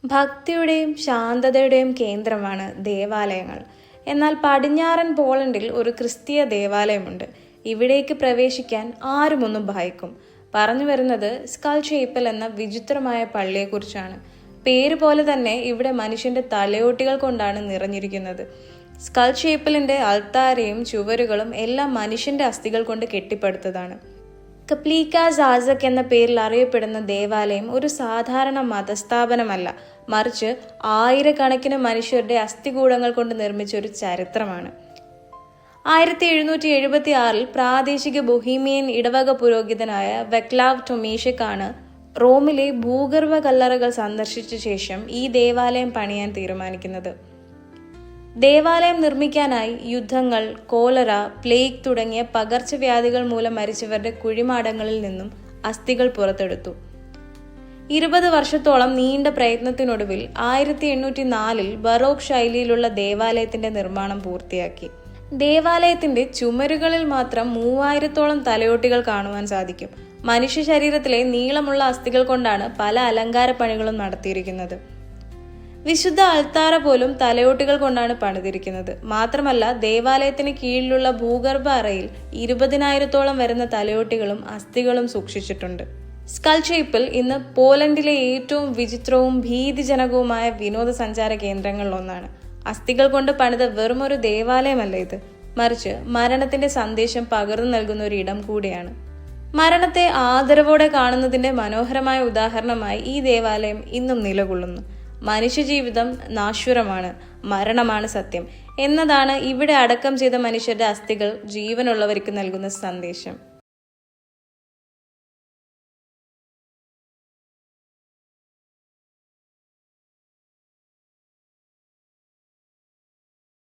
ഭക്തിയുടെയും ശാന്തതയുടെയും കേന്ദ്രമാണ് ദേവാലയങ്ങൾ. എന്നാൽ പടിഞ്ഞാറൻ പോളണ്ടിൽ ഒരു ക്രിസ്തീയ ദേവാലയമുണ്ട്. ഇവിടേക്ക് പ്രവേശിക്കാൻ ആരുമൊന്നും ഭയക്കും. പറഞ്ഞു വരുന്നത് സ്കൾ ചേപ്പൽ എന്ന വിചിത്രമായ പള്ളിയെക്കുറിച്ചാണ്. പേര് പോലെ തന്നെ ഇവിടെ മനുഷ്യന്റെ തലയോട്ടികൾ കൊണ്ടാണ് നിറഞ്ഞിരിക്കുന്നത്. സ്കൾ ചേപ്പലിന്റെ അൾത്താരയും ചുവരുകളും എല്ലാം മനുഷ്യന്റെ അസ്ഥികൾ കൊണ്ട് കെട്ടിപ്പടുത്തതാണ്. കപ്ലീക്ക സാസക് എന്ന പേരിൽ അറിയപ്പെടുന്ന ദേവാലയം ഒരു സാധാരണ മതസ്ഥാപനമല്ല, മറിച്ച് ആയിരക്കണക്കിന് മനുഷ്യരുടെ അസ്ഥികൂടങ്ങൾ കൊണ്ട് നിർമ്മിച്ച ഒരു ചരിത്രമാണ്. 1776 പ്രാദേശിക ബൊഹീമിയൻ ഇടവക പുരോഹിതനായ വെക്ലാവ് ടൊമീഷക്കാണ് റോമിലെ ഭൂഗർഭ കല്ലറകൾ സന്ദർശിച്ച ശേഷം ഈ ദേവാലയം പണിയാൻ തീരുമാനിക്കുന്നത്. ദേവാലയം നിർമ്മിക്കാനായി യുദ്ധങ്ങൾ, കോളറ, പ്ലേഗ് തുടങ്ങിയ പകർച്ചവ്യാധികൾ മൂലം മരിച്ചവരുടെ കുഴിമാടങ്ങളിൽ നിന്നും അസ്ഥികൾ പുറത്തെടുത്തു. 20 വർഷത്തോളം നീണ്ട പ്രയത്നത്തിനൊടുവിൽ 1804 ബറോക്ക് ശൈലിയിലുള്ള ദേവാലയത്തിന്റെ നിർമ്മാണം പൂർത്തിയാക്കി. ദേവാലയത്തിന്റെ ചുമരുകളിൽ മാത്രം 3000-ഓളം തലയോട്ടികൾ കാണുവാൻ സാധിക്കും. മനുഷ്യ ശരീരത്തിലെ നീളമുള്ള അസ്ഥികൾ കൊണ്ടാണ് പല അലങ്കാര പണികളും നടത്തിയിരിക്കുന്നത്. വിശുദ്ധ അൾത്താര പോലും തലയോട്ടികൾ കൊണ്ടാണ് പണിതിരിക്കുന്നത്. മാത്രമല്ല, ദേവാലയത്തിന് കീഴിലുള്ള ഭൂഗർഭ അറയിൽ 20,000-ഓളം വരുന്ന തലയോട്ടികളും അസ്ഥികളും സൂക്ഷിച്ചിട്ടുണ്ട്. സ്കൾ ചേപ്പൽ ഇന്ന് പോലണ്ടിലെ ഏറ്റവും വിചിത്രവും ഭീതിജനകവുമായ വിനോദസഞ്ചാര കേന്ദ്രങ്ങളിൽ ഒന്നാണ്. അസ്ഥികൾ കൊണ്ട് പണിത വെറുമൊരു ദേവാലയമല്ല ഇത്, മറിച്ച് മരണത്തിന്റെ സന്ദേശം പകർന്നു നൽകുന്ന ഒരു ഇടം കൂടിയാണ്. മരണത്തെ ആദരവോടെ കാണുന്നതിന്റെ മനോഹരമായ ഉദാഹരണമായി ഈ ദേവാലയം ഇന്നും നിലകൊള്ളുന്നു. മനുഷ്യജീവിതം നാശ്വരമാണ്, മരണമാണ് സത്യം എന്നതാണ് ഇവിടെ അടക്കം ചെയ്ത മനുഷ്യരുടെ അസ്ഥികൾ ജീവനുള്ളവർക്ക് നൽകുന്ന സന്ദേശം.